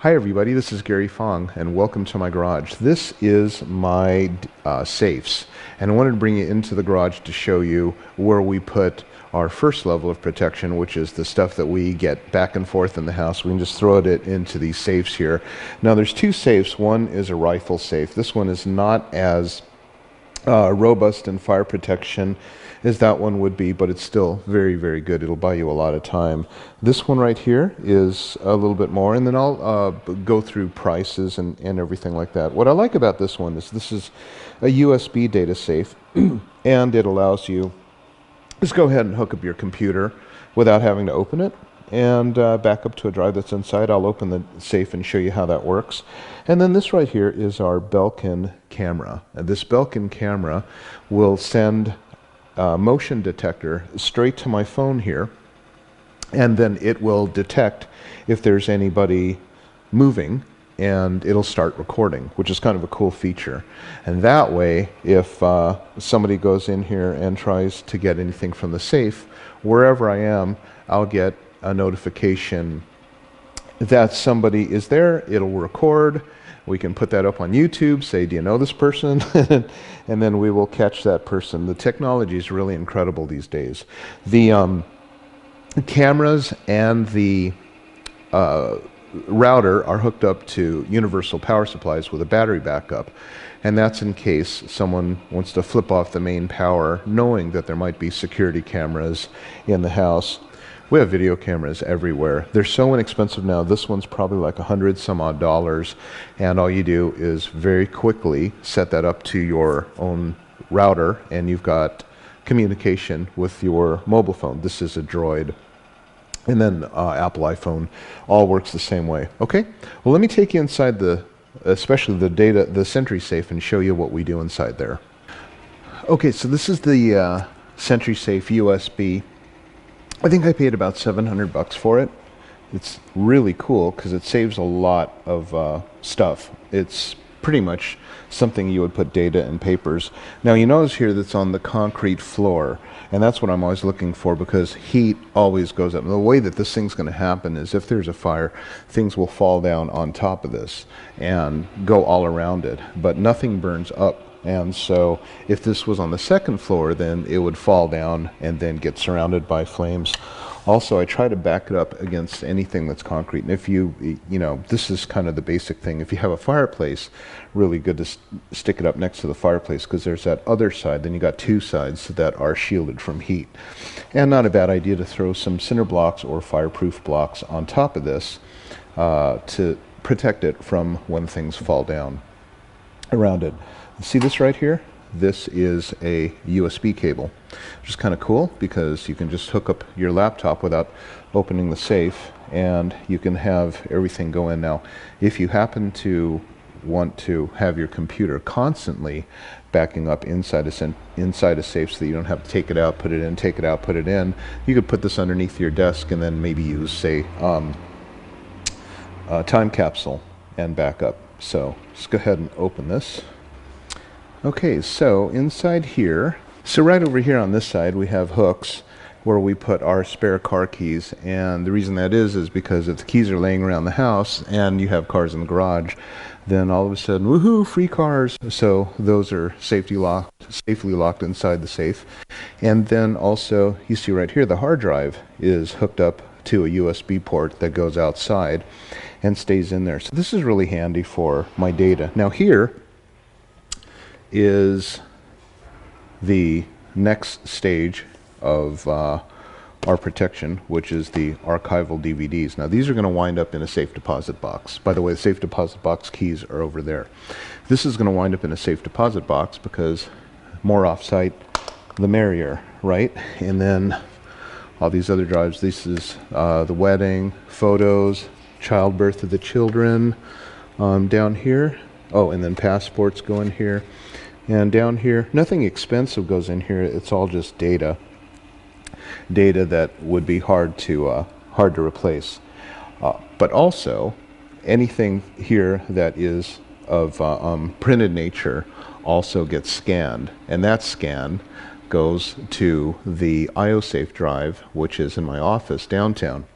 Hi everybody, this is Gary Fong and welcome to my garage. This is my safes, and I wanted to bring you into the garage to show you where we put our first level of protection, which is the stuff that we get back and forth in the house. We can just throw it into these safes here. Now there's two safes. One is a rifle safe. This one is not as robust in fire protection as that one would be, but it's still very, very good. It'll buy you a lot of time. This one right here is a little bit more, and then I'll go through prices and everything like that. What I like about this one is this is a USB data safe, and it allows you just go ahead and hook up your computer without having to open it and back up to a drive that's inside. I'll open the safe and show you how that works. And then this right here is our Belkin camera. And this Belkin camera will send a motion detector straight to my phone here, and then it will detect if there's anybody moving, and it'll start recording, which is kind of a cool feature. And that way, if somebody goes in here and tries to get anything from the safe, wherever I am, I'll get a notification that somebody is there. It'll record. We can put that up on YouTube, say, do you know this person? And then we will catch that person. The technology is really incredible these days. The cameras and the router are hooked up to universal power supplies with a battery backup. And that's in case someone wants to flip off the main power, knowing that there might be security cameras in the house. We have video cameras everywhere. They're so inexpensive now. This one's probably like $100 some odd, and all you do is very quickly set that up to your own router, and you've got communication with your mobile phone. This is a Droid. And then Apple iPhone all works the same way. Okay, well, let me take you inside especially the Sentry safe, and show you what we do inside there. Okay, so this is the Sentry safe USB. I think I paid about $700 for it. It's really cool because it saves a lot of stuff. It's pretty much something you would put data and papers. Now you notice here that's on the concrete floor, and that's what I'm always looking for, because heat always goes up. And the way that this thing's going to happen is if there's a fire, things will fall down on top of this and go all around it, but nothing burns up. And so if this was on the second floor, then it would fall down and then get surrounded by flames. Also, I try to back it up against anything that's concrete. And if you know, this is kind of the basic thing. If you have a fireplace, really good to stick it up next to the fireplace, because there's that other side. Then you got two sides that are shielded from heat. And not a bad idea to throw some cinder blocks or fireproof blocks on top of this to protect it from when things fall down around it. See this right here? This is a USB cable, which is kind of cool because you can just hook up your laptop without opening the safe, and you can have everything go in. Now, if you happen to want to have your computer constantly backing up inside a safe so that you don't have to take it out, put it in, take it out, put it in, you could put this underneath your desk and then maybe use, say, a time capsule and back up. So let's go ahead and open this. Okay, so inside here, so right over here on this side, we have hooks where we put our spare car keys. And the reason that is because if the keys are laying around the house and you have cars in the garage, then all of a sudden, woohoo, free cars. So those are safely locked inside the safe. And then also, you see right here, the hard drive is hooked up to a USB port that goes outside and stays in there. So this is really handy for my data. Now here is the next stage of our protection, which is the Archival Dvds. Now these are going to wind up in a safe deposit box. By the way, the safe deposit box keys are over there. This is going to wind up in a safe deposit box because more off-site, the merrier, right? And then all these other drives. This is the wedding, photos, childbirth of the children, down here. Oh, and then passports go in here. And down here, nothing expensive goes in here. It's all just data that would be hard to replace. But also, anything here that is of printed nature also gets scanned, and that scan goes to the IOSafe drive, which is in my office downtown.